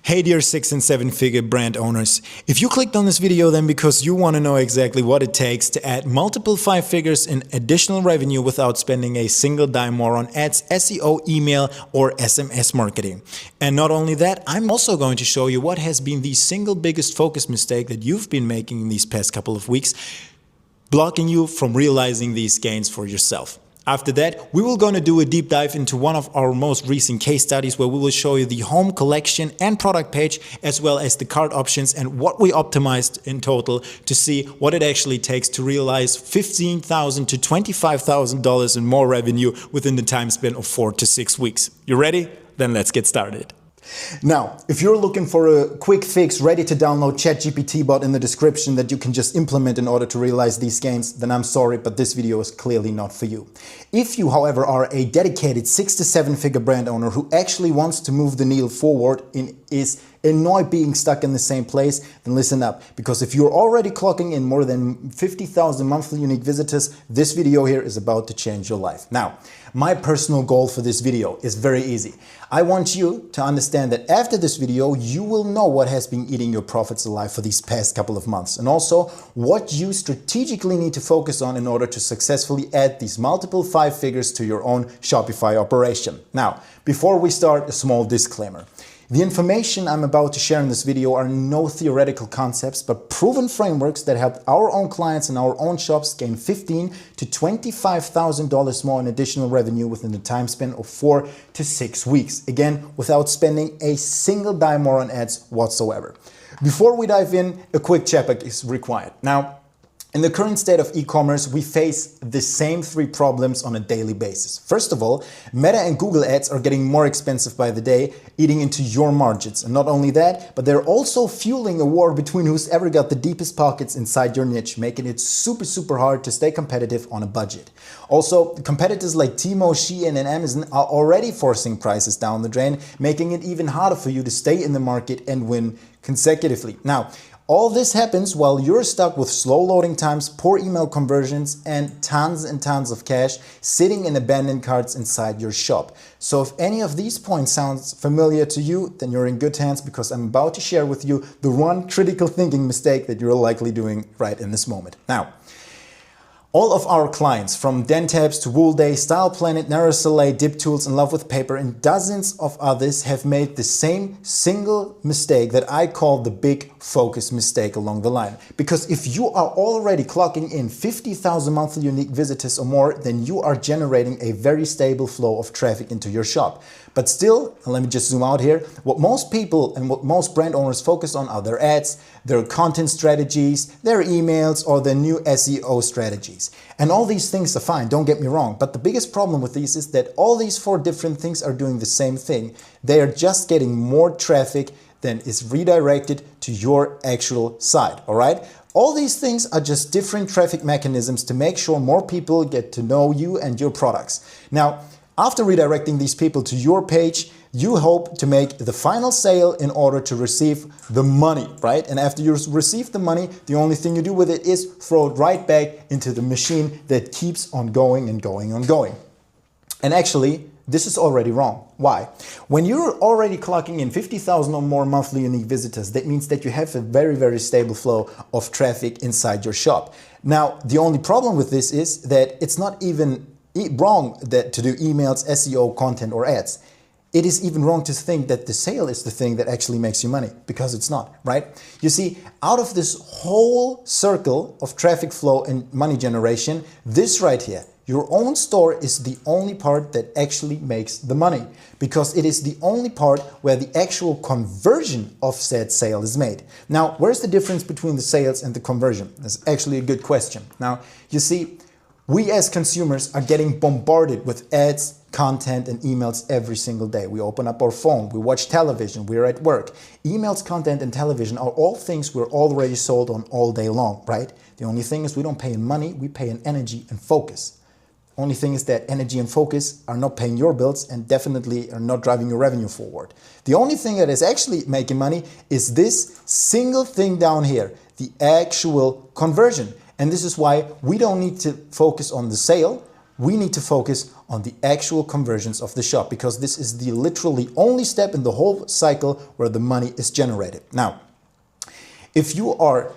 Hey dear 6 and 7 figure brand owners, if you clicked on this video then because you want to know exactly what it takes to add multiple 5 figures in additional revenue without spending a single dime more on ads, SEO, email or SMS marketing. And not only that, I'm also going to show you what has been the single biggest focus mistake that you've been making in these past couple of weeks, blocking you from realizing these gains for yourself. After that, we will going to do a deep dive into one of our most recent case studies where we will show you the home collection and product page as well as the cart options and what we optimized in total to see what it actually takes to realize $15,000 to $25,000 in more revenue within the time span of 4 to 6 weeks. You ready? Then let's get started. Now, if you're looking for a quick fix, ready to download ChatGPT bot in the description that you can just implement in order to realize these gains, then I'm sorry, but this video is clearly not for you. If you, however, are a dedicated 6 to 7 figure brand owner who actually wants to move the needle forward and is annoyed being stuck in the same place, then listen up. Because if you're already clocking in more than 50,000 monthly unique visitors, this video here is about to change your life. Now, my personal goal for this video is very easy. I want you to understand that after this video, you will know what has been eating your profits alive for these past couple of months, and also what you strategically need to focus on in order to successfully add these multiple 5 figures to your own Shopify operation. Now, before we start, a small disclaimer. The information I'm about to share in this video are no theoretical concepts, but proven frameworks that help our own clients and our own shops gain $15,000 to $25,000 more in additional revenue within the time span of 4 to 6 weeks. Again, without spending a single dime more on ads whatsoever. Before we dive in, a quick check is required. Now, in the current state of e-commerce, we face the same 3 problems on a daily basis. First of all, Meta and Google ads are getting more expensive by the day, eating into your margins. And not only that, but they're also fueling a war between who's ever got the deepest pockets inside your niche, making it super hard to stay competitive on a budget. Also, competitors like Temu, Shein and Amazon are already forcing prices down the drain, making it even harder for you to stay in the market and win consecutively. Now, all this happens while you're stuck with slow loading times, poor email conversions, and tons of cash sitting in abandoned carts inside your shop. So if any of these points sounds familiar to you, then you're in good hands because I'm about to share with you the one critical thinking mistake that you're likely doing right in this moment. Now, all of our clients, from Dentabs to Woolday, Style Planet, Narrow Soleil, Dip Tools, and Love with Paper, and dozens of others have made the same single mistake that I call the big focus mistake along the line. Because if you are already clocking in 50,000 monthly unique visitors or more, then you are generating a very stable flow of traffic into your shop. But still, and let me just zoom out here, what most people and what most brand owners focus on are their ads, their content strategies, their emails, or their new SEO strategies. And all these things are fine, don't get me wrong, but the biggest problem with these is that all these 4 different things are doing the same thing. They are just getting more traffic than is redirected to your actual site, all right? All these things are just different traffic mechanisms to make sure more people get to know you and your products. Now, after redirecting these people to your page, you hope to make the final sale in order to receive the money, right? And after you receive the money, the only thing you do with it is throw it right back into the machine that keeps on going and going and going. And actually, this is already wrong. Why? When you're already clocking in 50,000 or more monthly unique visitors, that means that you have a very stable flow of traffic inside your shop. Now, the only problem with this is that it's not even wrong to do emails, SEO, content, or ads. It is even wrong to think that the sale is the thing that actually makes you money, because it's not, right? You see, out of this whole circle of traffic flow and money generation, this right here, your own store, is the only part that actually makes the money, because it is the only part where the actual conversion of said sale is made. Now, where's the difference between the sales and the conversion? That's actually a good question. Now, you see, we as consumers are getting bombarded with ads, content, and emails every single day. We open up our phone, we watch television, we're at work. Emails, content, and television are all things we're already sold on all day long, right? The only thing is we don't pay in money, we pay in energy and focus. Only thing is that energy and focus are not paying your bills and definitely are not driving your revenue forward. The only thing that is actually making money is this single thing down here, the actual conversion. And this is why we don't need to focus on the sale, we need to focus on the actual conversions of the shop, because this is the literally only step in the whole cycle where the money is generated. Now, if you are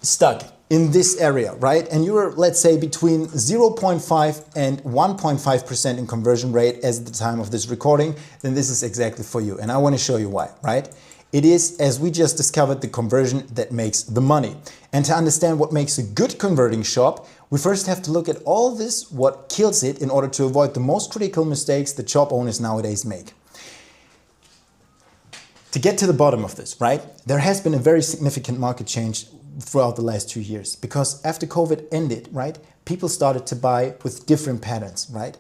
stuck in this area, right, and you're, let's say, between 0.5 and 1.5% in conversion rate as the time of this recording, then this is exactly for you. And I want to show you why, right? It is, as we just discovered, the conversion that makes the money. And to understand what makes a good converting shop, we first have to look at all this, what kills it, in order to avoid the most critical mistakes that shop owners nowadays make. To get to the bottom of this, right, there has been a very significant market change throughout the last 2 years, because after COVID ended, right, people started to buy with different patterns, right?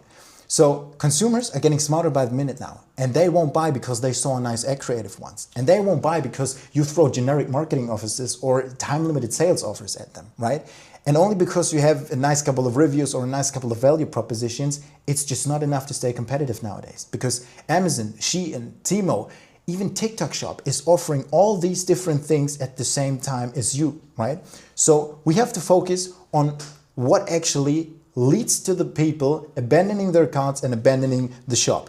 So consumers are getting smarter by the minute now, and they won't buy because they saw a nice ad creative once, and they won't buy because you throw generic marketing offers or time-limited sales offers at them, right? And only because you have a nice couple of reviews or a nice couple of value propositions, it's just not enough to stay competitive nowadays, because Amazon, Shein, Temu, even TikTok Shop is offering all these different things at the same time as you, right? So we have to focus on what actually leads to the people abandoning their carts and abandoning the shop.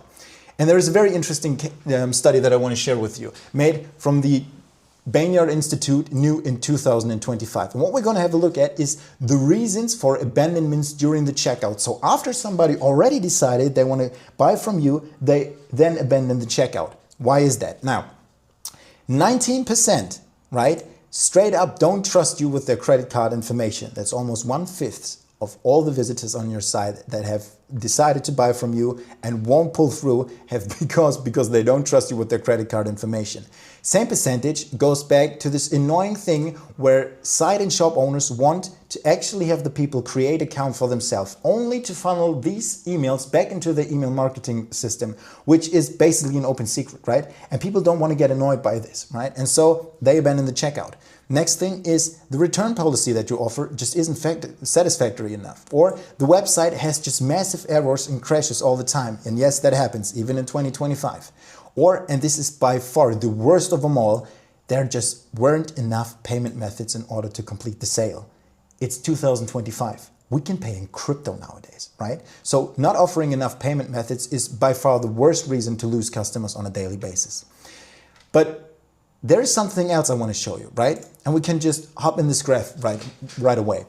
And there is a very interesting study that I want to share with you, made from the Bagnard Institute, new in 2025. And what we're going to have a look at is the reasons for abandonments during the checkout. So after somebody already decided they want to buy from you, they then abandon the checkout. Why is that? Now, 19%, right, straight up don't trust you with their credit card information. That's almost 1/5 of all the visitors on your site that have decided to buy from you and won't pull through because they don't trust you with their credit card information. Same percentage goes back to this annoying thing where site and shop owners want to actually have the people create account for themselves, only to funnel these emails back into the email marketing system, which is basically an open secret, right? And people don't want to get annoyed by this, right? And so they abandon the checkout. Next thing is the return policy that you offer just isn't satisfactory enough. Or the website has just massive errors and crashes all the time. And yes, that happens even in 2025. Or, and this is by far the worst of them all, there just weren't enough payment methods in order to complete the sale. It's 2025. We can pay in crypto nowadays, right? So not offering enough payment methods is by far the worst reason to lose customers on a daily basis. But there is something else I want to show you, right? And we can just hop in this graph right away.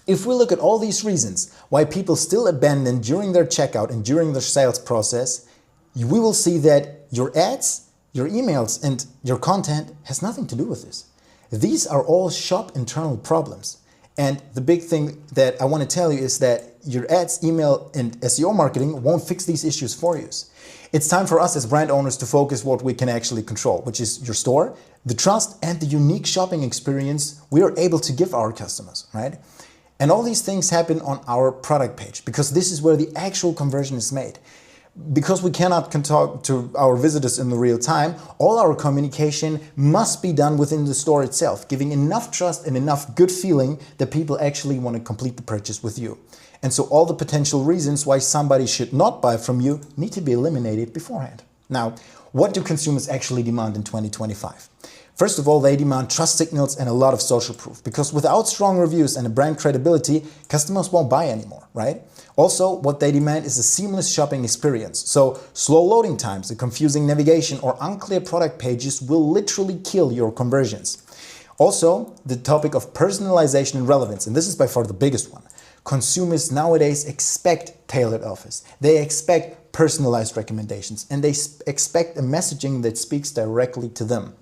If we look at all these reasons why people still abandon during their checkout and during their sales process, we will see that your ads, your emails, and your content has nothing to do with this. These are all shop internal problems. And the big thing that I want to tell you is that your ads, email, and SEO marketing won't fix these issues for you. It's time for us as brand owners to focus what we can actually control, which is your store, the trust, and the unique shopping experience we are able to give our customers, right? And all these things happen on our product page, because this is where the actual conversion is made. Because we cannot talk to our visitors in the real time, all our communication must be done within the store itself, giving enough trust and enough good feeling that people actually want to complete the purchase with you. And so all the potential reasons why somebody should not buy from you need to be eliminated beforehand. Now, what do consumers actually demand in 2025? First of all, they demand trust signals and a lot of social proof, because without strong reviews and a brand credibility, customers won't buy anymore, right? Also, what they demand is a seamless shopping experience. So slow loading times, a confusing navigation, or unclear product pages will literally kill your conversions. Also, the topic of personalization and relevance, and this is by far the biggest one. Consumers nowadays expect tailored offers. They expect personalized recommendations, and they expect a messaging that speaks directly to them,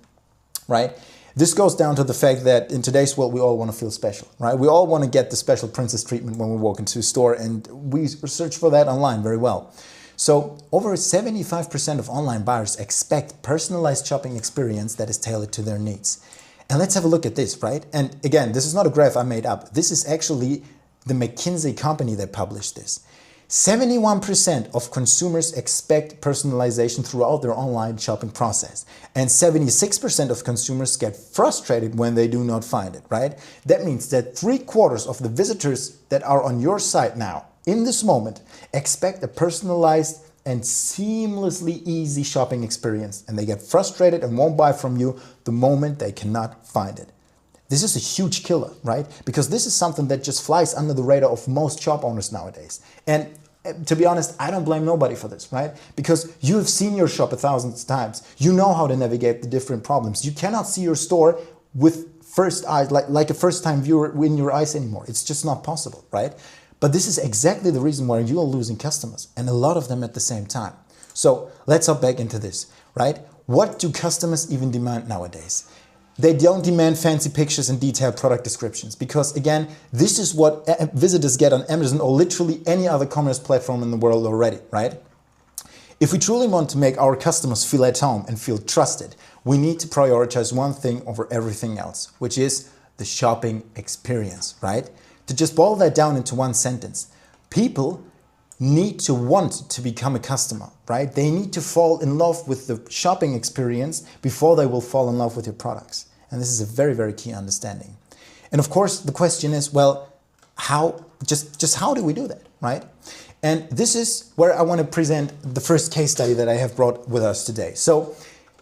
right? This goes down to the fact that in today's world, we all want to feel special, right? We all want to get the special princess treatment when we walk into a store, and we search for that online very well. So over 75% of online buyers expect personalized shopping experience that is tailored to their needs. And let's have a look at this, right? And again, this is not a graph I made up. This is actually the McKinsey company that published this. 71% of consumers expect personalization throughout their online shopping process. And 76% of consumers get frustrated when they do not find it, right? That means that 3/4 of the visitors that are on your site now, in this moment, expect a personalized and seamlessly easy shopping experience. And they get frustrated and won't buy from you the moment they cannot find it. This is a huge killer, right? Because this is something that just flies under the radar of most shop owners nowadays. And to be honest, I don't blame nobody for this, right? Because you've seen your shop 1,000 times. You know how to navigate the different problems. You cannot see your store with first eyes, like a first-time viewer in your eyes anymore. It's just not possible, right? But this is exactly the reason why you are losing customers, and a lot of them at the same time. So let's hop back into this, right? What do customers even demand nowadays? They don't demand fancy pictures and detailed product descriptions because, again, this is what visitors get on Amazon or literally any other commerce platform in the world already, right? If we truly want to make our customers feel at home and feel trusted, we need to prioritize one thing over everything else, which is the shopping experience, right? To just boil that down into one sentence, people need to want to become a customer, right? They need to fall in love with the shopping experience before they will fall in love with your products. And this is a very, very key understanding. And of course, the question is, well, how do we do that, right? And this is where I want to present the first case study that I have brought with us today. So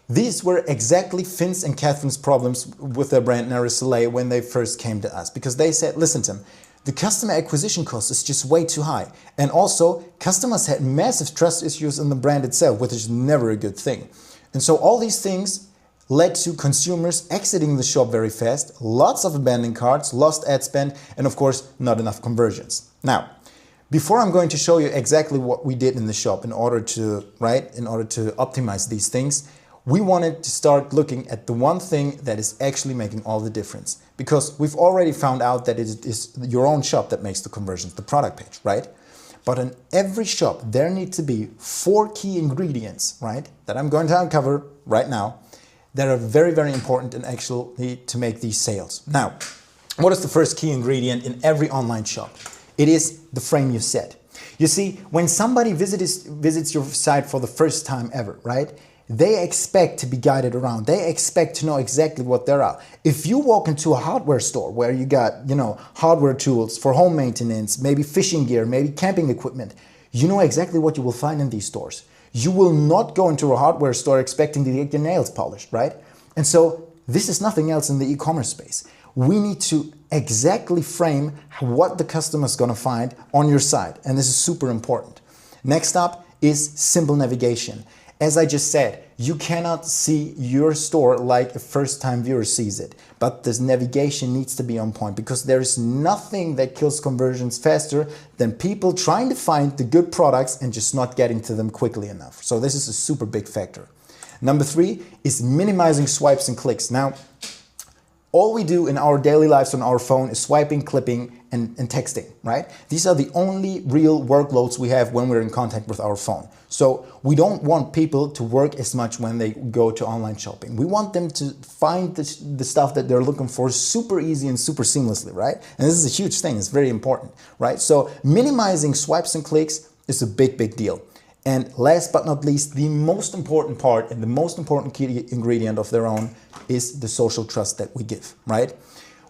these were exactly Finn's and Catherine's problems with their brand Nara Soleil when they first came to us, because they said, listen, Tim, the customer acquisition cost is just way too high. And also, customers had massive trust issues in the brand itself, which is never a good thing. And so all these things led to consumers exiting the shop very fast, lots of abandoned carts, lost ad spend, and of course, not enough conversions. Now, before I'm going to show you exactly what we did in the shop in order to optimize these things, we wanted to start looking at the one thing that is actually making all the difference. Because we've already found out that it is your own shop that makes the conversions, the product page, right? But in every shop, there need to be 4 key ingredients, right? That I'm going to uncover right now that are very, very important and actually to make these sales. Now, what is the first key ingredient in every online shop? It is the frame you set. You see, when somebody visits your site for the first time ever, right? They expect to be guided around. They expect to know exactly what there are. If you walk into a hardware store where you got, hardware tools for home maintenance, maybe fishing gear, maybe camping equipment, you know exactly what you will find in these stores. You will not go into a hardware store expecting to get your nails polished, right? And so this is nothing else in the e-commerce space. We need to exactly frame what the customer is going to find on your site. And this is super important. Next up is simple navigation. As I just said, you cannot see your store like a first-time viewer sees it, but this navigation needs to be on point because there is nothing that kills conversions faster than people trying to find the good products and just not getting to them quickly enough. So this is a super big factor. Number 3 is minimizing swipes and clicks. Now, all we do in our daily lives on our phone is swiping, clipping, and texting, right? These are the only real workloads we have when we're in contact with our phone. So we don't want people to work as much when they go to online shopping. We want them to find the stuff that they're looking for super easy and super seamlessly, right? And this is a huge thing, it's very important, right? So minimizing swipes and clicks is a big, big deal. And last but not least, the most important part and the most important key ingredient of their own is the social trust that we give, right?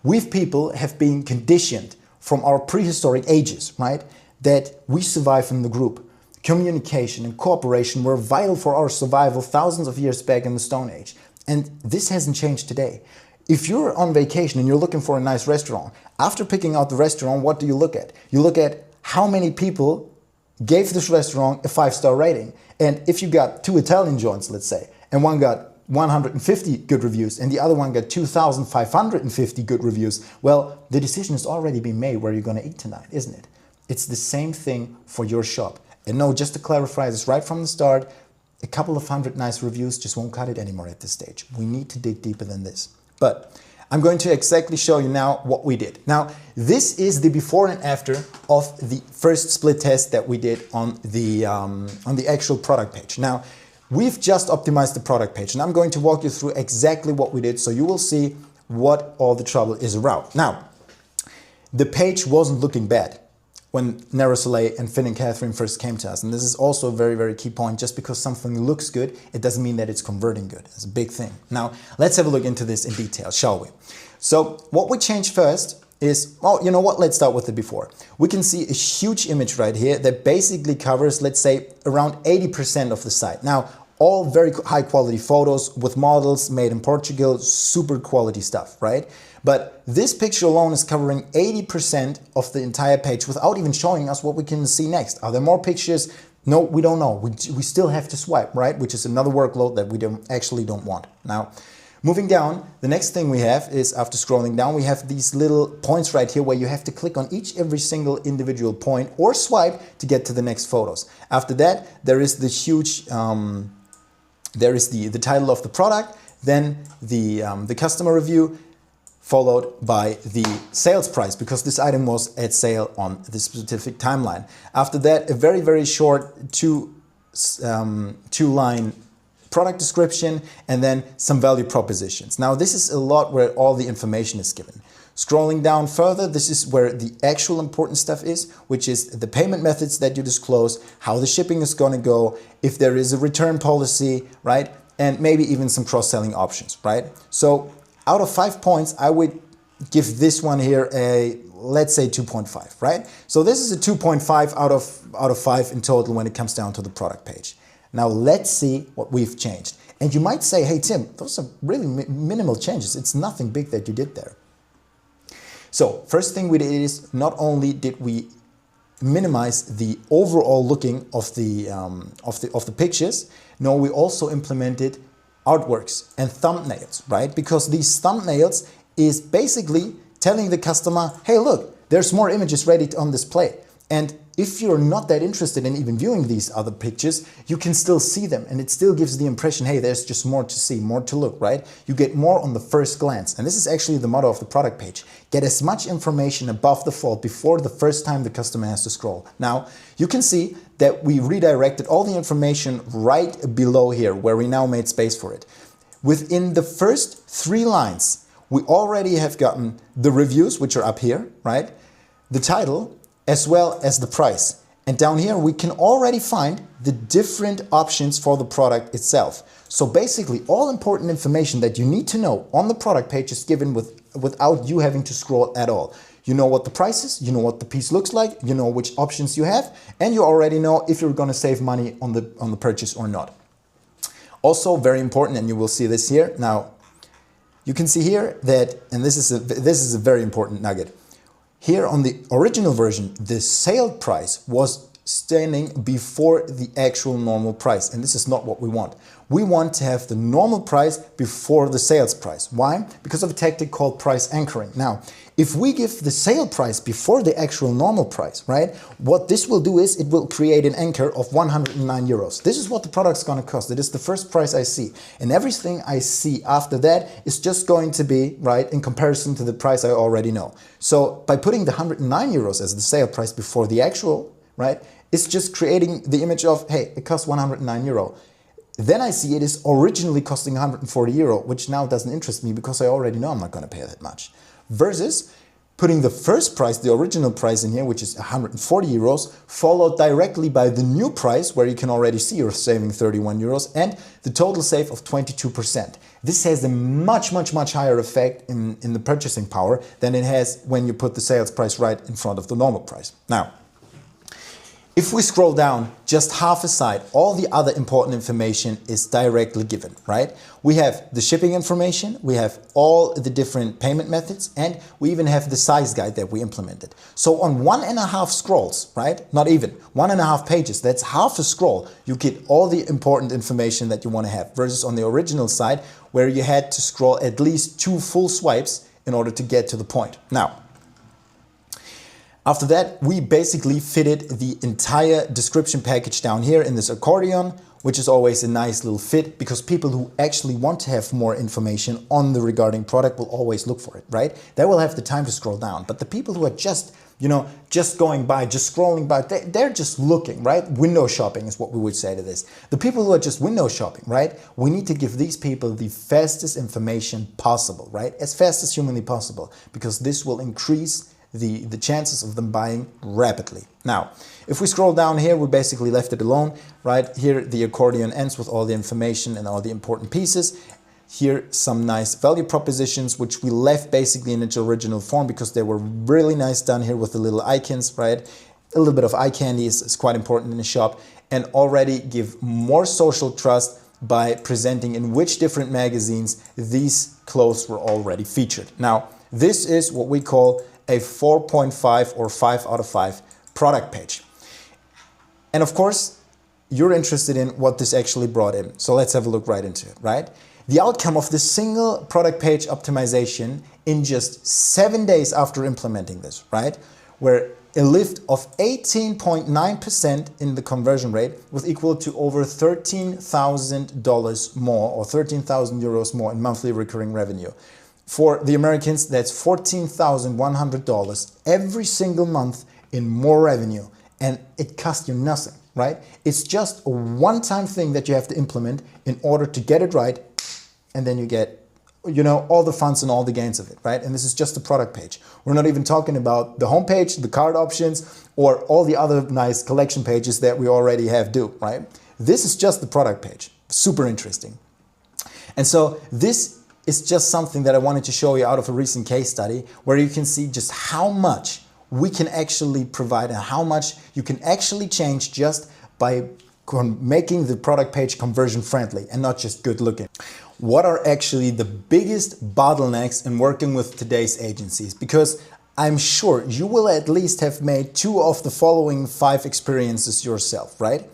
We people have been conditioned from our prehistoric ages, right? That we survive in the group. Communication and cooperation were vital for our survival thousands of years back in the Stone Age. And this hasn't changed today. If you're on vacation and you're looking for a nice restaurant, after picking out the restaurant, what do you look at? You look at how many people gave this restaurant a 5-star rating. And if you got 2 Italian joints, let's say, and one got 150 good reviews and the other one got 2,550 good reviews, well, the decision has already been made where you're going to eat tonight, isn't it? It's the same thing for your shop. And no, just to clarify this right from the start, a couple of 100 nice reviews just won't cut it anymore at this stage. We need to dig deeper than this. But I'm going to exactly show you now what we did. Now, this is the before and after of the first split test that we did on the actual product page. Now, we've just optimized the product page, and I'm going to walk you through exactly what we did so you will see what all the trouble is around. Now, the page wasn't looking bad when Nara Soleil and Finn and Catherine first came to us. And this is also a very, very key point. Just because something looks good, it doesn't mean that it's converting good. It's a big thing. Now, let's have a look into this in detail, shall we? So what we changed first is, oh, you know what? Let's start with the before. We can see a huge image right here that basically covers, let's say, around 80% of the site. Now, All very high quality photos with models made in Portugal, super quality stuff, right? But this picture alone is covering 80% of the entire page without even showing us what we can see next. Are there more pictures? No, we don't know. We still have to swipe, right? Which is another workload that we don't want. Now, moving down, the next thing we have is, after scrolling down, we have these little points right here where you have to click on every single individual point or swipe to get to the next photos. After that, there is the huge, there is the title of the product, then the customer review, followed by the sales price, because this item was at sale on this specific timeline. After that, a very, very short two-line product description, and then some value propositions. Now, this is a lot where all the information is given. Scrolling down further, this is where the actual important stuff is, which is the payment methods that you disclose, how the shipping is going to go, if there is a return policy, right? And maybe even some cross-selling options, right? So out of 5 points, I would give this one here a, let's say, 2.5, right? So this is a 2.5 out of 5 in total when it comes down to the product page. Now let's see what we've changed. And you might say, hey Tim, those are really minimal changes. It's nothing big that you did there. So first thing we did is, not only did we minimize the overall looking of the pictures, no, we also implemented artworks and thumbnails, right? Because these thumbnails is basically telling the customer, hey, look, there's more images ready on display. And if you're not that interested in even viewing these other pictures, you can still see them, and it still gives the impression, hey, there's just more to see, more to look, right? You get more on the first glance. And this is actually the motto of the product page. Get as much information above the fold before the first time the customer has to scroll. Now, you can see that we redirected all the information right below here, where we now made space for it. Within the first 3 lines, we already have gotten the reviews, which are up here, right? The title, as well as the price. And down here, we can already find the different options for the product itself. So basically, all important information that you need to know on the product page is given without you having to scroll at all. You know what the price is, you know what the piece looks like, you know which options you have, and you already know if you're gonna save money on the purchase or not. Also very important, and you will see this here. Now, you can see here that, and this is a very important nugget. Here on the original version, the sale price was standing before the actual normal price, and this is not what we want. We want to have the normal price before the sales price. Why? Because of a tactic called price anchoring. Now, if we give the sale price before the actual normal price, right, what this will do is it will create an anchor of 109 euros. This is what the product's going to cost. It is the first price I see. And everything I see after that is just going to be, right, in comparison to the price I already know. So by putting the 109 euros as the sale price before the actual, right, it's just creating the image of, hey, it costs 109 euro. Then I see it is originally costing 140 euro, which now doesn't interest me because I already know I'm not going to pay that much. Versus putting the first price, the original price in here, which is 140 euros, followed directly by the new price, where you can already see you're saving 31 euros, and the total save of 22%. This has a much, much, much higher effect in the purchasing power than it has when you put the sales price right in front of the normal price. Now, if we scroll down just half a side, all the other important information is directly given, right? We have the shipping information, we have all the different payment methods, and we even have the size guide that we implemented. So on 1.5 scrolls, right? Not even, 1.5 pages, that's half a scroll. You get all the important information that you want to have, versus on the original side, where you had to scroll at least 2 full swipes in order to get to the point. Now, after that, we basically fitted the entire description package down here in this accordion, which is always a nice little fit, because people who actually want to have more information on the regarding product will always look for it, right? They will have the time to scroll down. But the people who are just, just going by, just scrolling by, they're just looking, right? Window shopping is what we would say to this. The people who are just window shopping, right? We need to give these people the fastest information possible, right? As fast as humanly possible, because this will increase the chances of them buying rapidly. Now, if we scroll down here, we basically left it alone, right? Here, the accordion ends with all the information and all the important pieces. Here, some nice value propositions, which we left basically in its original form because they were really nice done here with the little icons, right? A little bit of eye candy is quite important in a shop, and already give more social trust by presenting in which different magazines these clothes were already featured. Now, this is what we call a 4.5 or 5 out of 5 product page. And of course, you're interested in what this actually brought in. So let's have a look right into it, right? The outcome of this single product page optimization in just 7 days after implementing this, right? Where a lift of 18.9% in the conversion rate was equal to over $13,000 more, or 13,000 euros more in monthly recurring revenue. For the Americans, that's $14,100 every single month in more revenue, and it costs you nothing, right? It's just a one-time thing that you have to implement in order to get it right, and then you get, you know, all the funds and all the gains of it, right? And this is just the product page. We're not even talking about the homepage, the card options, or all the other nice collection pages that we already have due, right? This is just the product page. Super interesting. And so this is just something that I wanted to show you out of a recent case study where you can see just how much we can actually provide and how much you can actually change just by making the product page conversion friendly and not just good looking. What are actually the biggest bottlenecks in working with today's agencies? Because I'm sure you will at least have made 2 of the following 5 experiences yourself, right?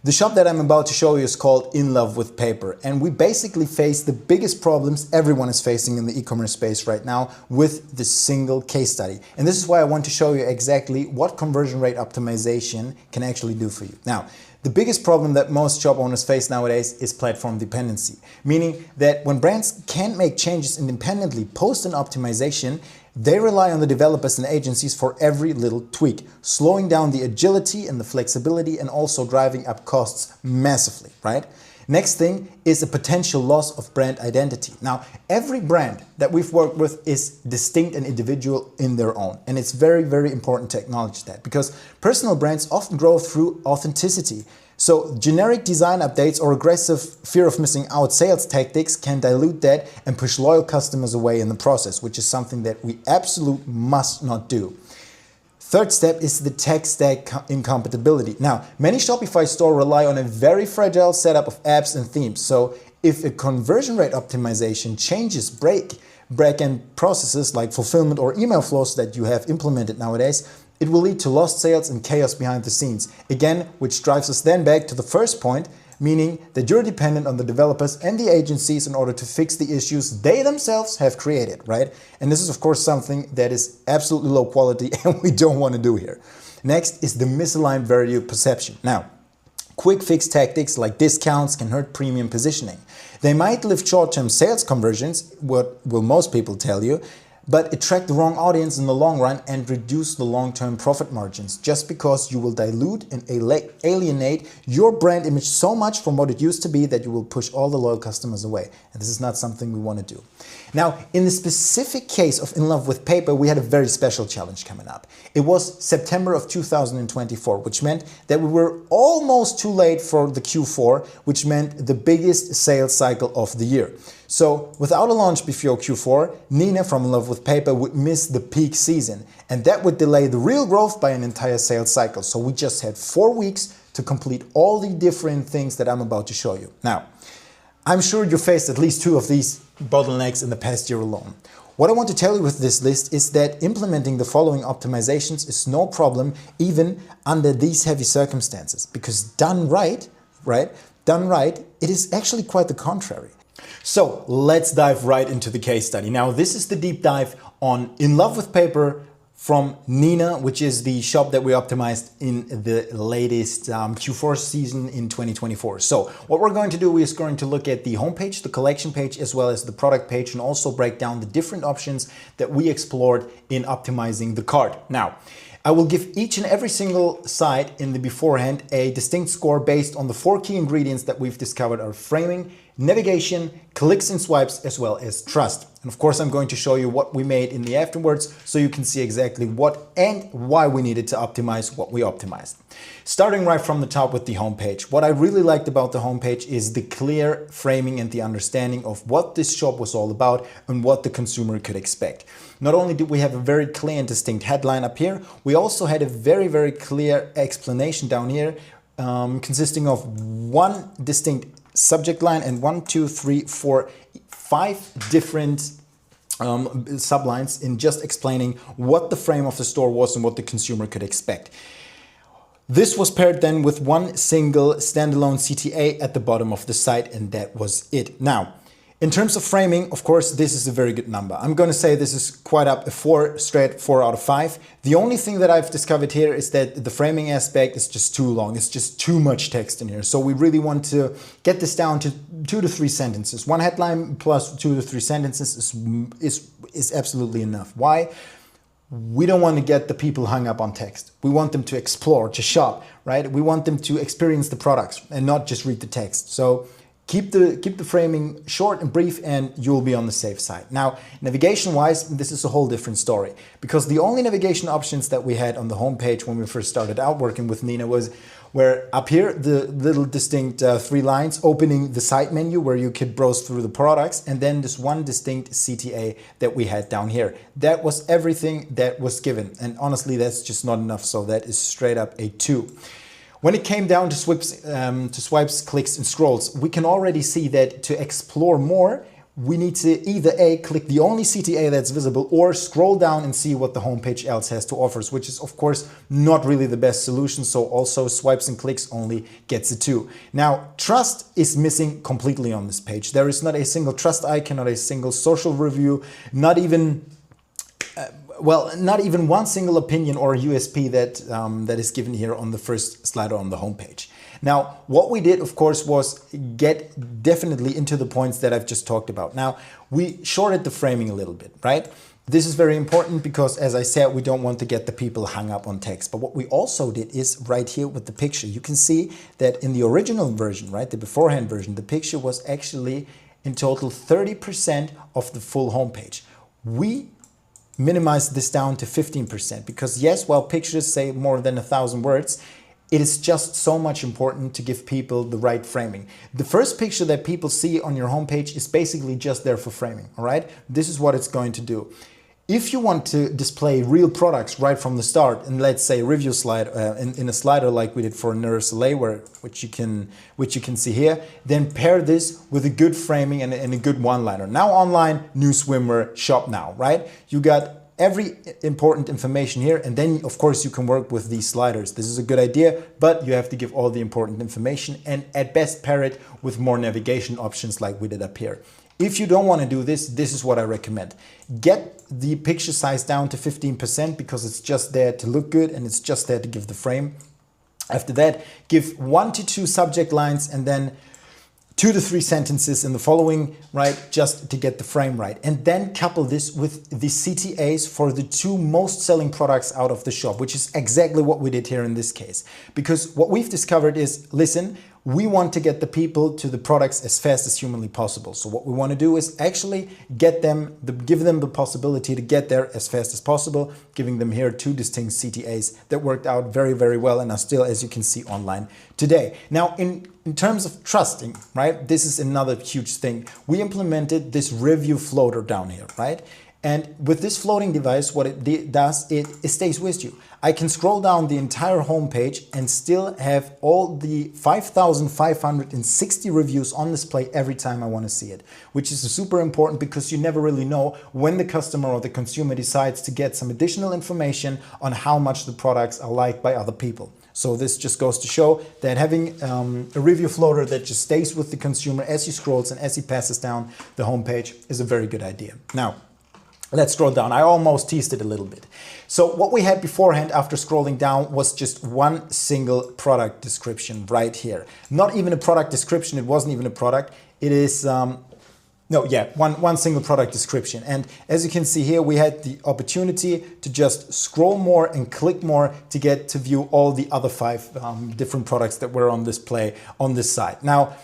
The shop that I'm about to show you is called In Love with Paper, and we basically face the biggest problems everyone is facing in the e-commerce space right now with this single case study. And this is why I want to show you exactly what conversion rate optimization can actually do for you. Now, the biggest problem that most shop owners face nowadays is platform dependency, meaning that when brands can't make changes independently post an optimization, they rely on the developers and agencies for every little tweak, slowing down the agility and the flexibility and also driving up costs massively, right? Next thing is a potential loss of brand identity. Now, every brand that we've worked with is distinct and individual in their own. And it's very, very important to acknowledge that because personal brands often grow through authenticity. So generic design updates or aggressive fear of missing out sales tactics can dilute that and push loyal customers away in the process, which is something that we absolutely must not do. Third step is the tech stack incompatibility. Now, many Shopify stores rely on a very fragile setup of apps and themes. So if a conversion rate optimization changes back-end processes like fulfillment or email flows that you have implemented nowadays, it will lead to lost sales and chaos behind the scenes. Again, which drives us then back to the first point, meaning that you're dependent on the developers and the agencies in order to fix the issues they themselves have created, right? And this is of course something that is absolutely low quality and we don't want to do here. Next is the misaligned value perception. Now, quick fix tactics like discounts can hurt premium positioning. They might lift short-term sales conversions, what will most people tell you, but attract the wrong audience in the long run and reduce the long-term profit margins just because you will dilute and alienate your brand image so much from what it used to be that you will push all the loyal customers away. And this is not something we want to do. Now, in the specific case of In Love with Paper, we had a very special challenge coming up. It was September of 2024, which meant that we were almost too late for the Q4, which meant the biggest sales cycle of the year. So without a launch before Q4, Nina from In Love with Paper would miss the peak season, and that would delay the real growth by an entire sales cycle. So we just had 4 weeks to complete all the different things that I'm about to show you. Now, I'm sure you faced at least 2 of these bottlenecks in the past year alone. What I want to tell you with this list is that implementing the following optimizations is no problem even under these heavy circumstances, because done right, it is actually quite the contrary. So let's dive right into the case study. Now, this is the deep dive on In Love with Paper from Nina, which is the shop that we optimized in the latest Q4 season in 2024. So what we're going to do is going to look at the homepage, the collection page, as well as the product page, and also break down the different options that we explored in optimizing the cart. Now, I will give each and every single site in the beforehand a distinct score based on the 4 key ingredients that we've discovered are framing, navigation, clicks and swipes, as well as trust. And of course, I'm going to show you what we made in the afterwards so you can see exactly what and why we needed to optimize what we optimized. Starting right from the top with the homepage. What I really liked about the homepage is the clear framing and the understanding of what this shop was all about and what the consumer could expect. Not only did we have a very clear and distinct headline up here, we also had a very, very clear explanation down here consisting of one distinct subject line and 1, 2, 3, 4, 5 different sublines in just explaining what the frame of the store was and what the consumer could expect. This was paired then with one single standalone CTA at the bottom of the site, and that was it. Now, in terms of framing, of course, this is a very good number. I'm going to say this is quite up a 4 out of 5. The only thing that I've discovered here is that the framing aspect is just too long. It's just too much text in here. So we really want to get this down to 2 to 3 sentences. One headline plus 2 to 3 sentences is absolutely enough. Why? We don't want to get the people hung up on text. We want them to explore, to shop, right? We want them to experience the products and not just read the text. So keep the framing short and brief, and you'll be on the safe side. Now, navigation-wise, this is a whole different story, because the only navigation options that we had on the homepage when we first started out working with Nina were up here, the little distinct 3 lines opening the side menu where you could browse through the products, and then this one distinct CTA that we had down here. That was everything that was given, and honestly, that's just not enough, so that is straight up a 2. When it came down to swipes, clicks, and scrolls, we can already see that to explore more, we need to either A, click the only CTA that's visible, or scroll down and see what the homepage else has to offer, which is of course not really the best solution. So also swipes and clicks only gets a 2. Now, trust is missing completely on this page. There is not a single trust icon, not a single social review, not even one single opinion or USP that is given here on the first slider on the homepage. Now, what we did, of course, was get definitely into the points that I've just talked about. Now, we shorted the framing a little bit, right? This is very important because, as I said, we don't want to get the people hung up on text. But what we also did is right here with the picture, you can see that in the original version, right, the beforehand version, the picture was actually in total 30% of the full homepage. We minimized this down to 15% because, yes, while pictures say more than 1,000 words, it is just so much important to give people the right framing. The first picture that people see on your homepage is basically just there for framing, all right? This is what it's going to do. If you want to display real products right from the start, and let's say review slide in a slider like we did for Nurse Soleil, which you can see here, then pair this with a good framing and a good one-liner. Now online, new swimwear, shop now, right? You got every important information here, and then of course you can work with these sliders. This is a good idea, but you have to give all the important information and at best pair it with more navigation options like we did up here. If you don't want to do this, this is what I recommend. Get the picture size down to 15% because it's just there to look good and it's just there to give the frame. After that, give 1 to 2 subject lines and then 2 to 3 sentences in the following, right, just to get the frame right. And then couple this with the CTAs for the 2 most selling products out of the shop, which is exactly what we did here in this case. Because what we've discovered is, listen, we want to get the people to the products as fast as humanly possible. So what we want to do is actually give them the possibility to get there as fast as possible, giving them here 2 distinct CTAs that worked out very, very well and are still, as you can see, online today. Now, in terms of trusting, right, this is another huge thing. We implemented this review floater down here, right? And with this floating device, what it does, it stays with you. I can scroll down the entire homepage and still have all the 5,560 reviews on display every time I want to see it, which is super important because you never really know when the customer or the consumer decides to get some additional information on how much the products are liked by other people. So this just goes to show that having a review floater that just stays with the consumer as he scrolls and as he passes down the homepage is a very good idea. Now, let's scroll down. I almost teased it a little bit. So what we had beforehand after scrolling down was just one single product description right here. Not even a product description. It wasn't even a product. It is, one single product description. And as you can see here, we had the opportunity to just scroll more and click more to get to view all the other 5 different products that were on display on this site. Now,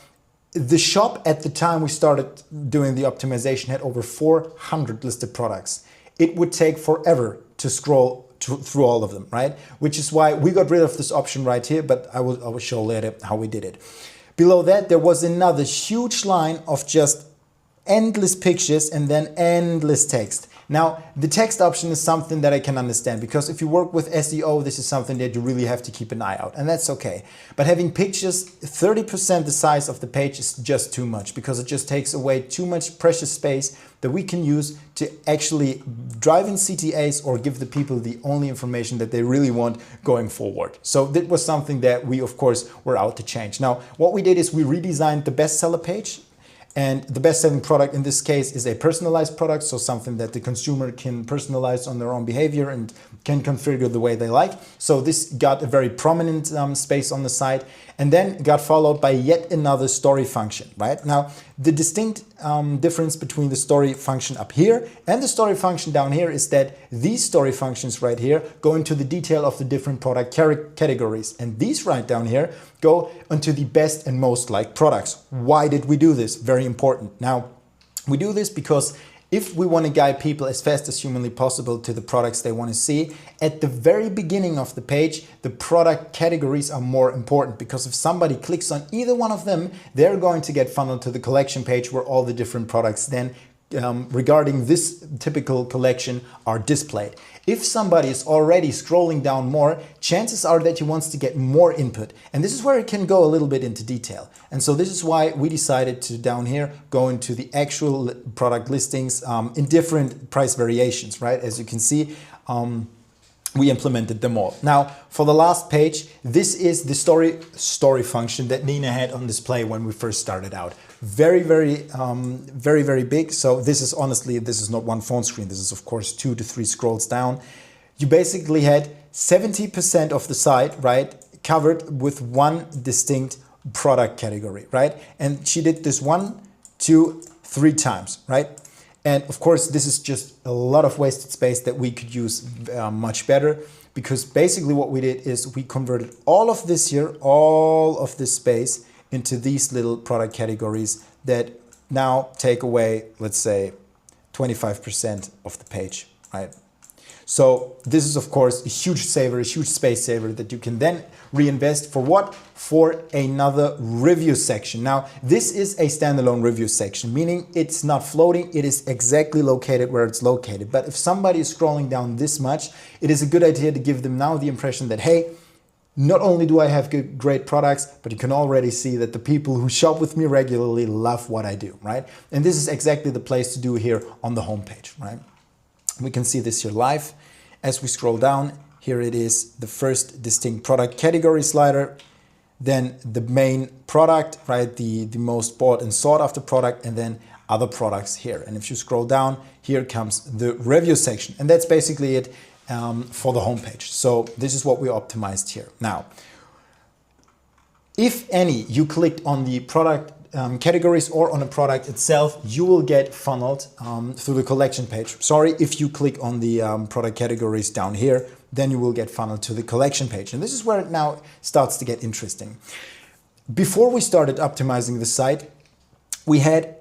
the shop at the time we started doing the optimization had over 400 listed products. It would take forever to scroll through all of them, right? Which is why we got rid of this option right here, but I will show later how we did it. Below that, there was another huge line of just endless pictures and then endless text. Now, the text option is something that I can understand, because if you work with SEO, this is something that you really have to keep an eye out, and that's okay. But having pictures 30% the size of the page is just too much, because it just takes away too much precious space that we can use to actually drive in CTAs or give the people the only information that they really want going forward. So that was something that we, of course, were out to change. Now, what we did is we redesigned the bestseller page. And the best-selling product in this case is a personalized product, so something that the consumer can personalize on their own behavior and can configure the way they like. So this got a very prominent space on the site, and then got followed by yet another story function, right? Now, the distinct difference between the story function up here and the story function down here is that these story functions right here go into the detail of the different product categories, and these right down here go into the best and most liked products. Why did we do this? Very important. Now, we do this because if we want to guide people as fast as humanly possible to the products they want to see, at the very beginning of the page, the product categories are more important, because if somebody clicks on either one of them, they're going to get funneled to the collection page where all the different products then regarding this typical collection are displayed. If somebody is already scrolling down more, chances are that he wants to get more input. And this is where it can go a little bit into detail. And so this is why we decided to down here go into the actual product listings in different price variations, right? As you can see, we implemented them all. Now, for the last page, this is the story function that Nina had on display when we first started out. Very big. So this is honestly, this is not one phone screen. This is of course 2 to 3 scrolls down. You basically had 70% of the site, right, covered with one distinct product category, right? And she did this 1, 2, 3 times, right? And of course, this is just a lot of wasted space that we could use much better, because basically what we did is we converted all of this here, all of this space into these little product categories that now take away, let's say, 25% of the page, right? So this is of course a huge saver, a huge space saver that you can then reinvest for what? For another review section. Now, this is a standalone review section, meaning it's not floating, it is exactly located where it's located. But if somebody is scrolling down this much, it is a good idea to give them now the impression that, hey, not only do I have great products, but you can already see that the people who shop with me regularly love what I do, right? And this is exactly the place to do here on the homepage, right? We can see this here live. As we scroll down, here it is, the first distinct product category slider, then the main product, right? The most bought and sought after product, and then other products here. And if you scroll down, here comes the review section. And that's basically it for the homepage. So this is what we optimized here. Now, if any, you clicked on the product categories or on a product itself, you will get funneled through the collection page. Sorry, if you click on the product categories down here, then you will get funneled to the collection page. And this is where it now starts to get interesting. Before we started optimizing the site, we had,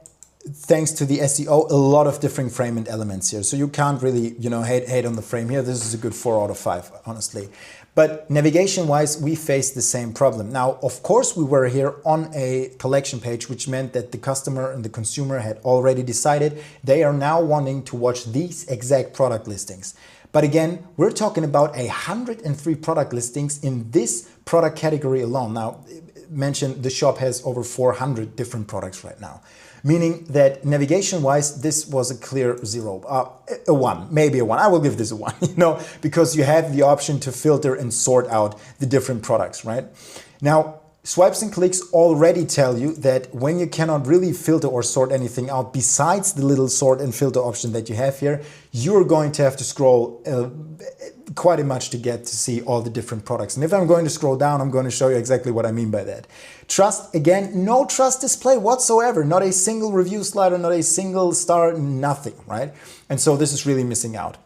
thanks to the SEO, a lot of different frame and elements here. So you can't really, hate on the frame here. This is a good 4 out of 5, honestly. But navigation-wise, we faced the same problem. Now, of course, we were here on a collection page, which meant that the customer and the consumer had already decided they are now wanting to watch these exact product listings. But again, we're talking about 103 product listings in this product category alone. Now, mention the shop has over 400 different products right now. Meaning that navigation-wise, this was a clear 0, a 1, maybe a 1. I will give this a 1, because you have the option to filter and sort out the different products, right? Now, swipes and clicks already tell you that when you cannot really filter or sort anything out besides the little sort and filter option that you have here, you're going to have to scroll quite much to get to see all the different products. And if I'm going to scroll down, I'm going to show you exactly what I mean by that. Trust, again, no trust display whatsoever. Not a single review slider, not a single star, nothing, right? And so this is really missing out.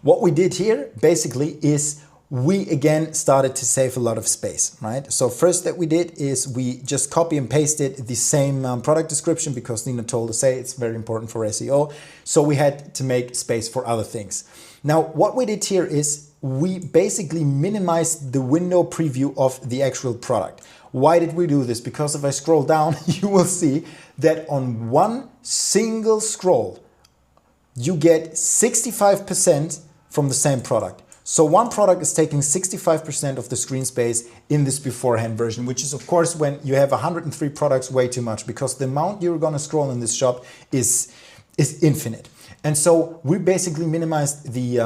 What we did here basically is we again started to save a lot of space, right? So first that we did is we just copy and pasted the same product description, because Nina told us, hey, it's very important for SEO. So we had to make space for other things. Now, what we did here is we basically minimized the window preview of the actual product. Why did we do this? Because if I scroll down, you will see that on one single scroll, you get 65% from the same product. So one product is taking 65% of the screen space in this beforehand version, which is of course when you have 103 products way too much, because the amount you're gonna scroll in this shop is infinite. And so we basically minimized the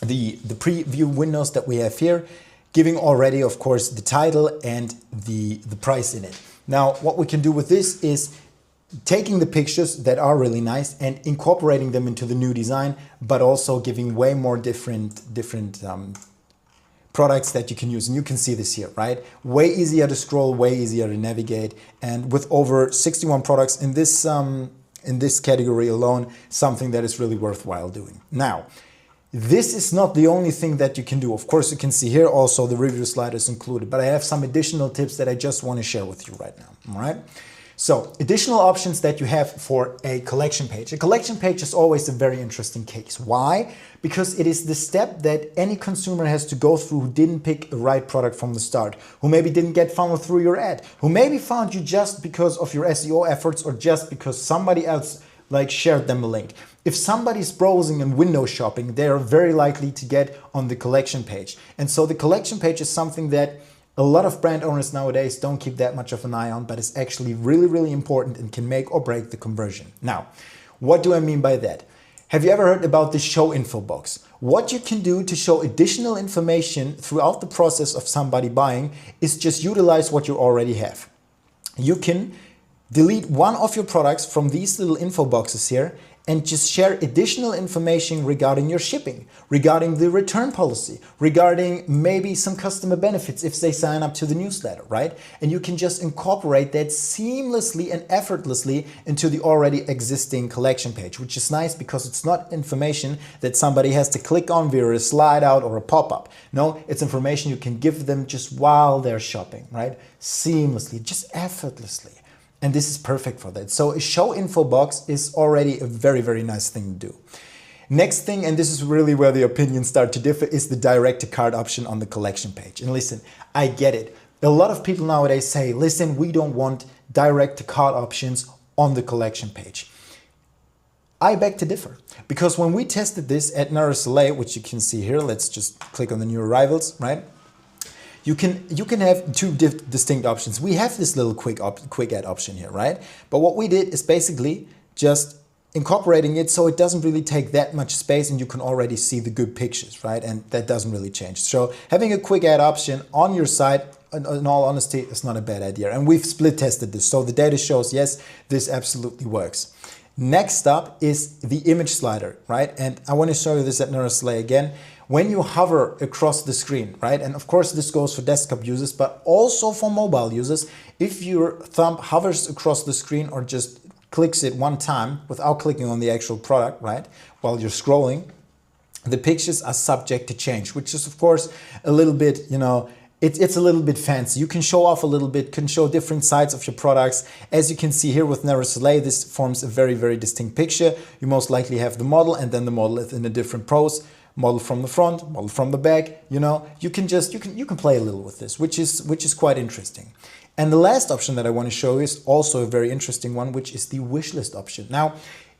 preview windows that we have here, giving already of course the title and the price in it. Now what we can do with this is taking the pictures that are really nice and incorporating them into the new design, but also giving way more different products that you can use. And you can see this here, right? Way easier to scroll, way easier to navigate. And with over 61 products in this category alone, something that is really worthwhile doing. Now, this is not the only thing that you can do. Of course, you can see here also the review sliders included, but I have some additional tips that I just want to share with you right now, all right? So additional options that you have for a collection page. A collection page is always a very interesting case. Why? Because it is the step that any consumer has to go through who didn't pick the right product from the start, who maybe didn't get funneled through your ad, who maybe found you just because of your SEO efforts or just because somebody else like shared them a link. If somebody's browsing and window shopping, they are very likely to get on the collection page. And so the collection page is something that a lot of brand owners nowadays don't keep that much of an eye on, but it's actually really, really important and can make or break the conversion. Now, what do I mean by that? Have you ever heard about the show info box? What you can do to show additional information throughout the process of somebody buying is just utilize what you already have. You can delete one of your products from these little info boxes here and just share additional information regarding your shipping, regarding the return policy, regarding maybe some customer benefits if they sign up to the newsletter, right? And you can just incorporate that seamlessly and effortlessly into the already existing collection page, which is nice because it's not information that somebody has to click on via a slide out or a pop-up. No, it's information you can give them just while they're shopping, right? Seamlessly, just effortlessly. And this is perfect for that. So a show info box is already a very, very nice thing to do. Next thing, and this is really where the opinions start to differ, is the direct to cart option on the collection page. And listen, I get it. A lot of people nowadays say, listen, we don't want direct to cart options on the collection page. I beg to differ, because when we tested this at Narasole, which you can see here, let's just click on the new arrivals, right? You can have two distinct options. We have this little quick add option here, right? But what we did is basically just incorporating it so it doesn't really take that much space and you can already see the good pictures, right? And that doesn't really change. So having a quick add option on your site, in all honesty, is not a bad idea. And we've split tested this. So the data shows, yes, this absolutely works. Next up is the image slider, right? And I want to show you this at Narasole again. When you hover across the screen, right? And of course this goes for desktop users, but also for mobile users. If your thumb hovers across the screen or just clicks it one time without clicking on the actual product, right? While you're scrolling, the pictures are subject to change, which is of course a little bit, you know, it's a little bit fancy. You can show off a little bit, can show different sides of your products. As you can see here with Narasole, this forms a very, very distinct picture. You most likely have the model and then the model is in a different pose. Model from the front, model from the back, you know, you can play a little with this, which is quite interesting. And the last option that I want to show is also a very interesting one, which is the wishlist option. Now,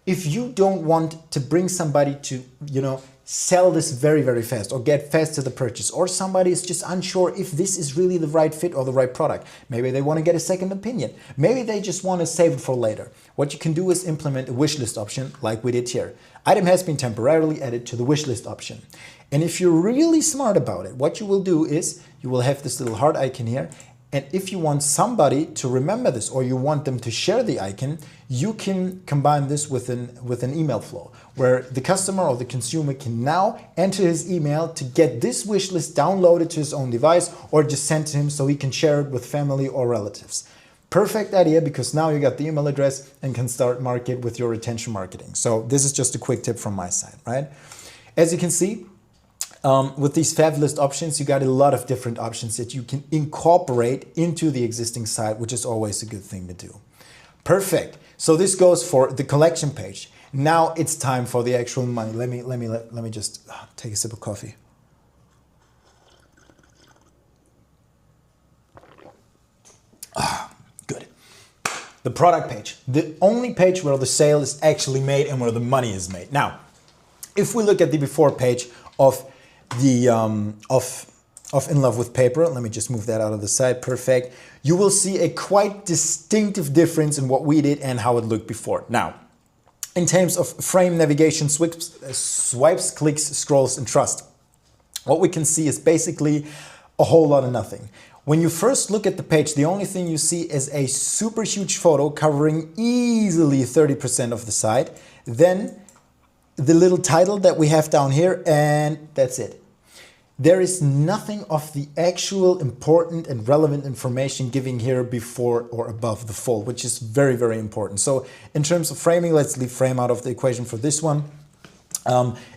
if you don't want to bring somebody to, you know, sell this very, very fast or get fast to the purchase, or somebody is just unsure if this is really the right fit or the right product. Maybe they want to get a second opinion. Maybe they just want to save it for later. What you can do is implement a wishlist option like we did here. Item has been temporarily added to the wishlist option. And if you're really smart about it, what you will do is you will have this little heart icon here. And if you want somebody to remember this or you want them to share the icon, you can combine this with an email flow where the customer or the consumer can now enter his email to get this wish list downloaded to his own device or just sent to him so he can share it with family or relatives. Perfect idea, because now you got the email address and can start market with your retention marketing. So this is just a quick tip from my side, right? As you can see, with these Favlist options, you got a lot of different options that you can incorporate into the existing site, which is always a good thing to do. Perfect. So this goes for the collection page. Now it's time for the actual money. Let me just take a sip of coffee. Good. the product page, the only page where the sale is actually made and where the money is made. Now, if we look at the before page of the of In Love with Paper, let me just move that out of the side, perfect. You will see a quite distinctive difference in what we did and how it looked before. Now, in terms of frame navigation, swipes, clicks, scrolls, and trust, what we can see is basically a whole lot of nothing. When you first look at the page, the only thing you see is a super huge photo covering easily 30% of the side. Then the little title that we have down here, and that's it. There is nothing of the actual important and relevant information giving here before or above the fold, which is very, very important. So in terms of framing, let's leave frame out of the equation for this one.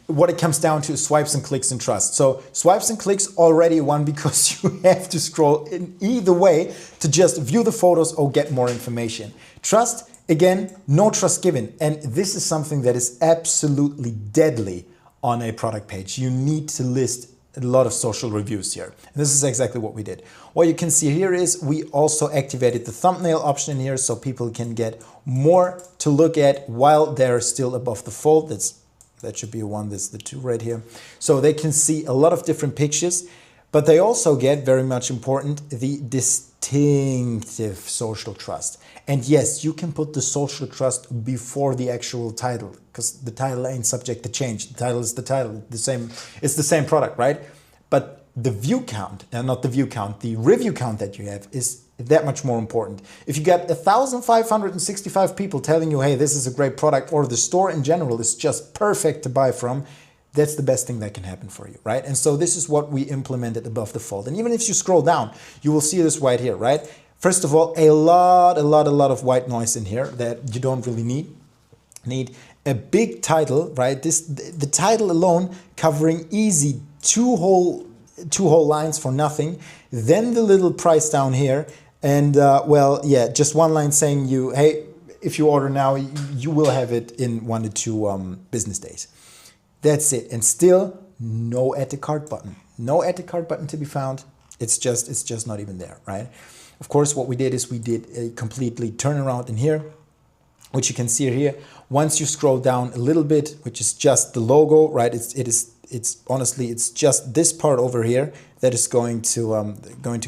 What it comes down to is swipes and clicks and trust. So swipes and clicks already won because you have to scroll in either way to just view the photos or get more information. Trust, again, no trust given. And this is something that is absolutely deadly on a product page. You need to list a lot of social reviews here. And this is exactly what we did. What you can see here is we also activated the thumbnail option here so people can get more to look at while they're still above the fold. That should be a 1, that's the 2 right here. So they can see a lot of different pictures, but they also get, very much important, the distinctive social trust. And yes, you can put the social trust before the actual title, because the title ain't subject to change. The title is the title, it's the same product, right? But the view count, and not the view count, the review count that you have is that much more important. If you got 1,565 people telling you, hey, this is a great product, or the store in general is just perfect to buy from, that's the best thing that can happen for you, right? And so this is what we implemented above the fold. And even if you scroll down, you will see this right here, right? First of all, a lot of white noise in here that you don't really need a big title, right? The title alone covering easy two whole lines for nothing. Then the little price down here, and well, yeah, just one line saying you, hey, if you order now, you will have it in 1 to 2 business days. That's it. And still no add to cart button. No add to cart button to be found. It's just not even there, right? Of course, what we did is we did a completely turnaround in here, which you can see here. Once you scroll down a little bit, which is just the logo, right? It's honestly, it's just this part over here that is going to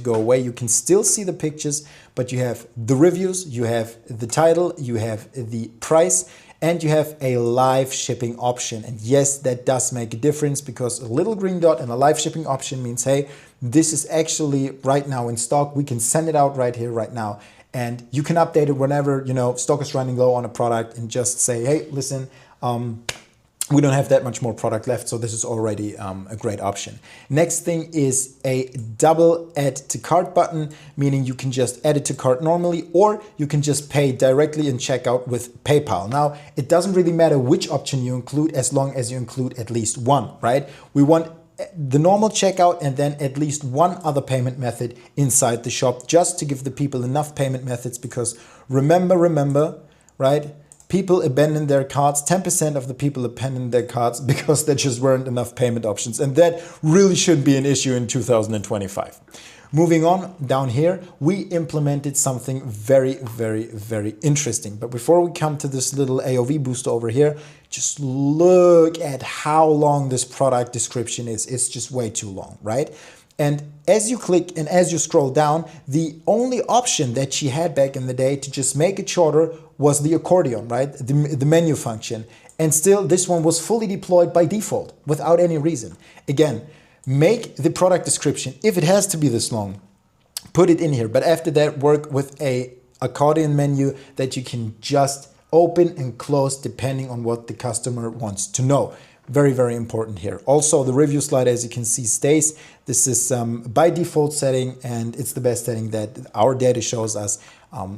go away. You can still see the pictures, but you have the reviews, you have the title, you have the price, and you have a live shipping option. And yes, that does make a difference, because a little green dot and a live shipping option means, hey, this is actually right now in stock. We can send it out right here, right now. And you can update it whenever, stock is running low on a product, and just say, hey, listen, we don't have that much more product left, so this is already a great option. Next thing is a double add to cart button, meaning you can just add it to cart normally, or you can just pay directly in checkout with PayPal. Now, it doesn't really matter which option you include, as long as you include at least one, right? We want the normal checkout and then at least one other payment method inside the shop, just to give the people enough payment methods, because remember, right? People abandon their carts. 10% of the people abandon their carts because there just weren't enough payment options. And that really shouldn't be an issue in 2025. Moving on, down here, we implemented something very, very, very interesting. But before we come to this little AOV booster over here, just look at how long this product description is. It's just way too long, right? And as you click and as you scroll down, the only option that she had back in the day to just make it shorter was the accordion, right? The menu function. And still, this one was fully deployed by default without any reason. Again, make the product description, if it has to be this long, put it in here. But after that, work with a accordion menu that you can just open and close depending on what the customer wants to know. Very, very important here. Also, the review slide, as you can see, stays. This is by default setting, and it's the best setting that our data shows us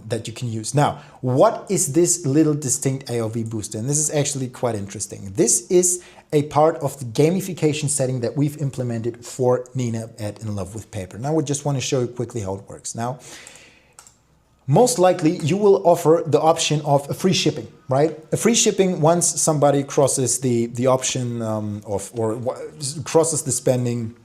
that you can use. Now, what is this little distinct AOV booster? And this is actually quite interesting. This is a part of the gamification setting that we've implemented for Nina at In Love with Paper. Now, we just want to show you quickly how it works. Now, most likely you will offer the option of a free shipping, right? A free shipping once somebody crosses the option or crosses the spending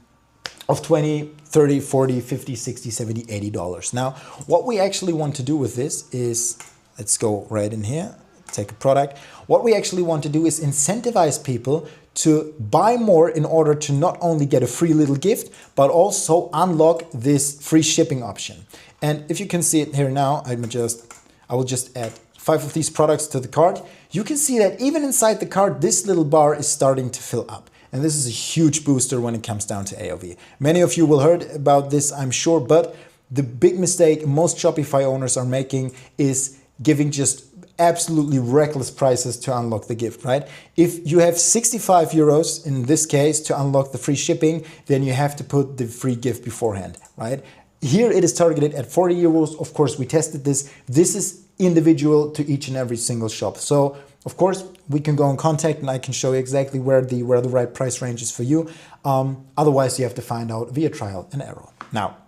of $20, $30, $40, $50, $60, $70, $80. Now, what we actually want to do with this is let's go right in here, take a product. What we actually want to do is incentivize people to buy more in order to not only get a free little gift, but also unlock this free shipping option. And if you can see it here now, I will just add 5 of these products to the cart. You can see that even inside the cart, this little bar is starting to fill up. And this is a huge booster when it comes down to AOV. Many of you will heard about this, I'm sure, but the big mistake most Shopify owners are making is giving just absolutely reckless prices to unlock the gift, right? If you have 65 euros in this case to unlock the free shipping, then you have to put the free gift beforehand, right? Here it is targeted at 40 euros. Of course, we tested this. This is individual to each and every single shop. So of course, we can go in contact and I can show you exactly where the right price range is for you. Otherwise, you have to find out via trial and error. Now,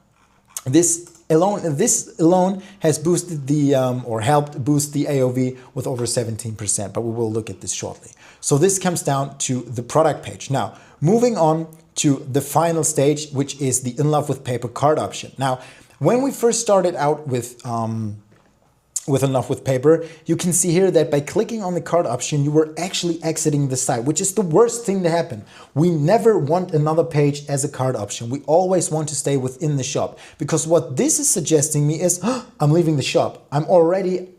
this alone has boosted the or helped boost the AOV with over 17%, but we will look at this shortly. So this comes down to the product page. Now, moving on to the final stage, which is the In Love with Paper cart option. Now, when we first started out with In Love with Paper, you can see here that by clicking on the cart option, you were actually exiting the site, which is the worst thing to happen. We never want another page as a cart option. We always want to stay within the shop, because what this is suggesting me is, I'm leaving the shop. I'm already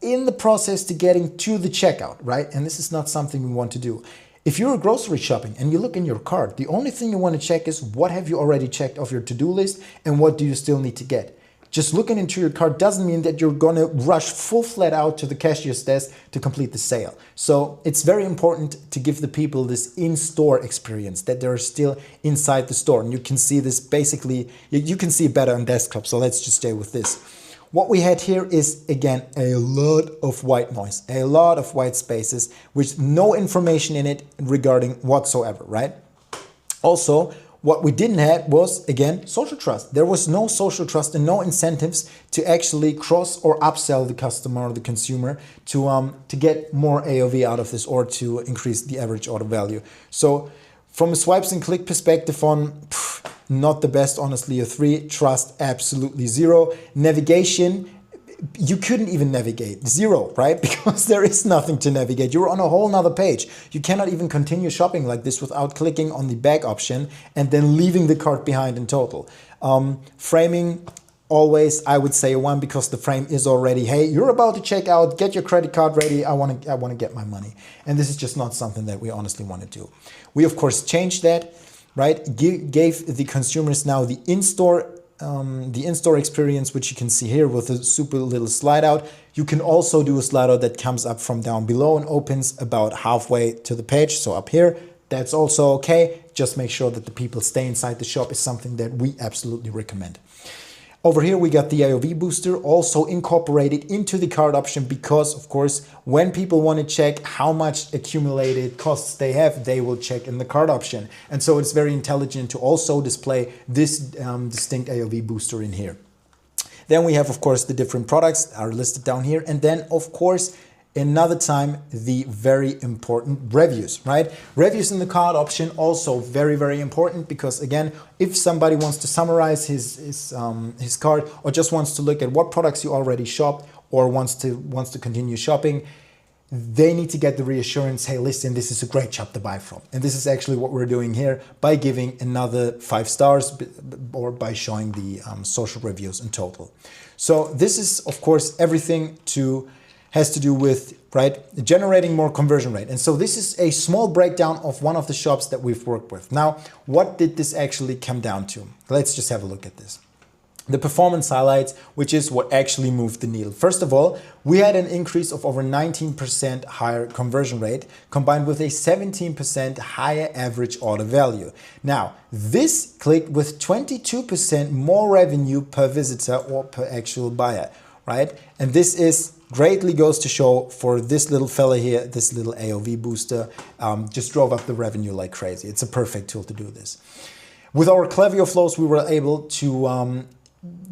in the process to getting to the checkout, right? And this is not something we want to do. If you're grocery shopping and you look in your cart, the only thing you want to check is what have you already checked off your to-do list and what do you still need to get. Just looking into your cart doesn't mean that you're going to rush full flat out to the cashier's desk to complete the sale. So it's very important to give the people this in-store experience, that they're still inside the store. And you can see this basically, you can see it better on desktop. So let's just stay with this. What we had here is, again, a lot of white noise, a lot of white spaces with no information in it regarding whatsoever, right? Also, what we didn't have was, again, social trust. There was no social trust and no incentives to actually cross or upsell the customer or the consumer to get more AOV out of this or to increase the average order value. So from a swipes and click perspective not the best, honestly, a 3. Trust, absolutely 0. Navigation, you couldn't even navigate, 0, right? Because there is nothing to navigate. You're on a whole nother page. You cannot even continue shopping like this without clicking on the back option and then leaving the cart behind in total. Framing, always, I would say a 1, because the frame is already, hey, you're about to check out, get your credit card ready, I want to get my money. And this is just not something that we honestly want to do. We, of course, changed that, right? Gave the consumers now the in-store experience, which you can see here with a super little slide out. You can also do a slide out that comes up from down below and opens about halfway to the page. So up here, that's also okay. Just make sure that the people stay inside the shop is something that we absolutely recommend. Over here, we got the AOV booster also incorporated into the cart option because, of course, when people want to check how much accumulated costs they have, they will check in the cart option. And so it's very intelligent to also display this distinct AOV booster in here. Then we have, of course, the different products are listed down here. And then, of course, another time, the very important reviews, right? Reviews in the cart option also very, very important because, again, if somebody wants to summarize his cart or just wants to look at what products you already shopped or wants to continue shopping, they need to get the reassurance, hey, listen, this is a great shop to buy from. And this is actually what we're doing here by giving another 5 stars or by showing the social reviews in total. So this is, of course, everything has to do with, right, generating more conversion rate. And so this is a small breakdown of one of the shops that we've worked with. Now, what did this actually come down to? Let's just have a look at this. The performance highlights, which is what actually moved the needle. First of all, we had an increase of over 19% higher conversion rate combined with a 17% higher average order value. Now, this clicked with 22% more revenue per visitor or per actual buyer, right? And this is greatly goes to show for this little fella here, this little AOV booster, just drove up the revenue like crazy. It's a perfect tool to do this. With our Klaviyo flows, we were able to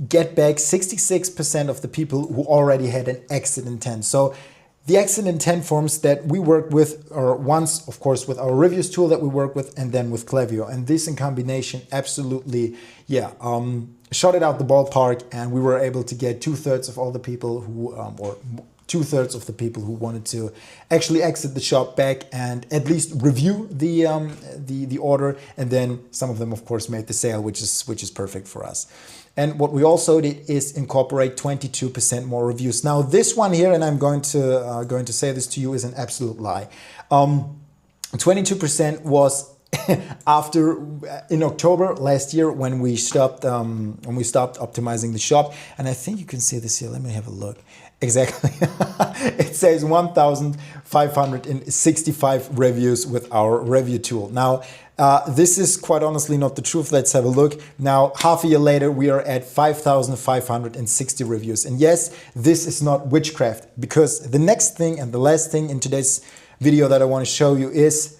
get back 66% of the people who already had an exit intent. So the exit intent forms that we work with are once, of course, with our reviews tool that we work with and then with Klaviyo. And this in combination absolutely, shot it out the ballpark, and we were able to get 2/3 of all the people who, or 2/3 of the people who wanted to actually exit the shop back and at least review the order, and then some of them of course made the sale, which is perfect for us. And what we also did is incorporate 22% more reviews. Now this one here, and I'm going to say this to you, is an absolute lie. 22% was after in October last year when we stopped optimizing the shop, and I think you can see this here. Let me have a look. Exactly. It says 1,565 reviews with our review tool. Now, this is quite honestly not the truth. Let's have a look. Now, half a year later, we are at 5,560 reviews. And yes, this is not witchcraft, because the next thing and the last thing in today's video that I want to show you is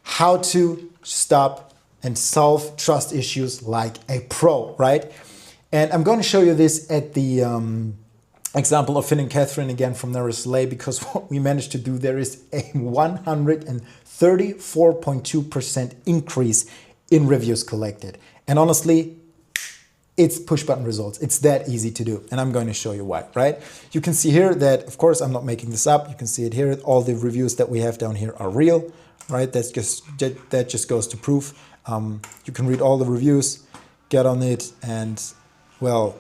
how to stop and solve trust issues like a pro, right? And I'm going to show you this at the example of Finn and Catherine again from Narrow-Soleil, because what we managed to do there is a 134.2% increase in reviews collected. And honestly, it's push button results. It's that easy to do. And I'm going to show you why, right? You can see here that, of course, I'm not making this up. You can see it here. All the reviews that we have down here are real, right? That just goes to proof. You can read all the reviews, get on it, and well,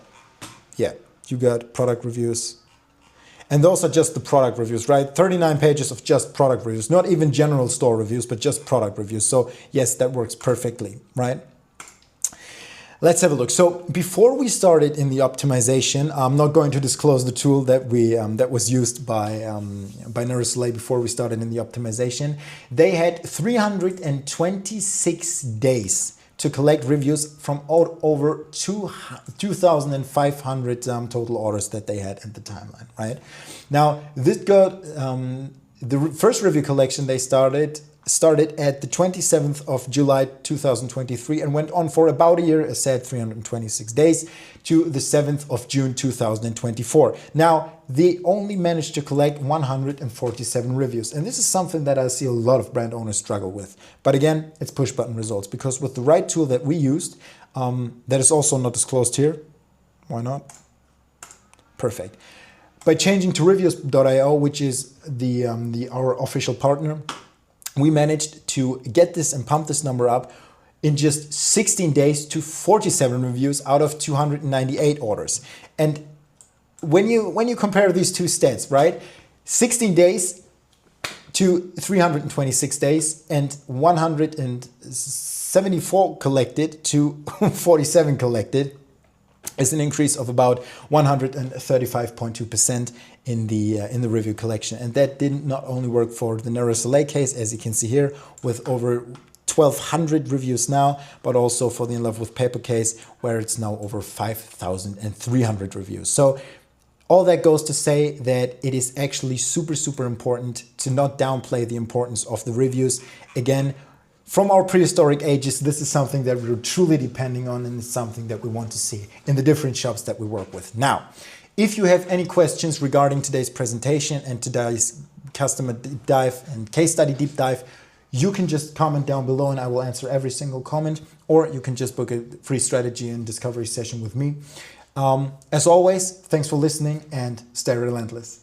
yeah. You got product reviews. And those are just the product reviews, right? 39 pages of just product reviews, not even general store reviews, but just product reviews. So yes, that works perfectly, right? Let's have a look. So before we started in the optimization, I'm not going to disclose the tool that that was used by Narrow-Soleil before we started in the optimization. They had 326 days to collect reviews from over 2,500 total orders that they had at the timeline, right? Now, this got, the first review collection they started at the 27th of July 2023 and went on for about a year, as said, 326 days, to the 7th of June 2024. Now, they only managed to collect 147 reviews. And this is something that I see a lot of brand owners struggle with. But again, it's push button results, because with the right tool that we used, that is also not disclosed here. Why not? Perfect. By changing to Reviews.io, which is our official partner, we managed to get this and pump this number up in just 16 days to 47 reviews out of 298 orders. And when you compare these two stats, right? 16 days to 326 days and 174 collected to 47 collected is an increase of about 135.2% in the review collection. And that didn't not only work for the Narrow-Soleil case, as you can see here, with over 1,200 reviews now, but also for the In Love with Paper case, where it's now over 5,300 reviews. So all that goes to say that it is actually super, super important to not downplay the importance of the reviews. Again, from our prehistoric ages, this is something that we're truly depending on, and it's something that we want to see in the different shops that we work with. Now, if you have any questions regarding today's presentation and today's customer deep dive and case study deep dive, you can just comment down below and I will answer every single comment, or you can just book a free strategy and discovery session with me. As always, thanks for listening and stay relentless.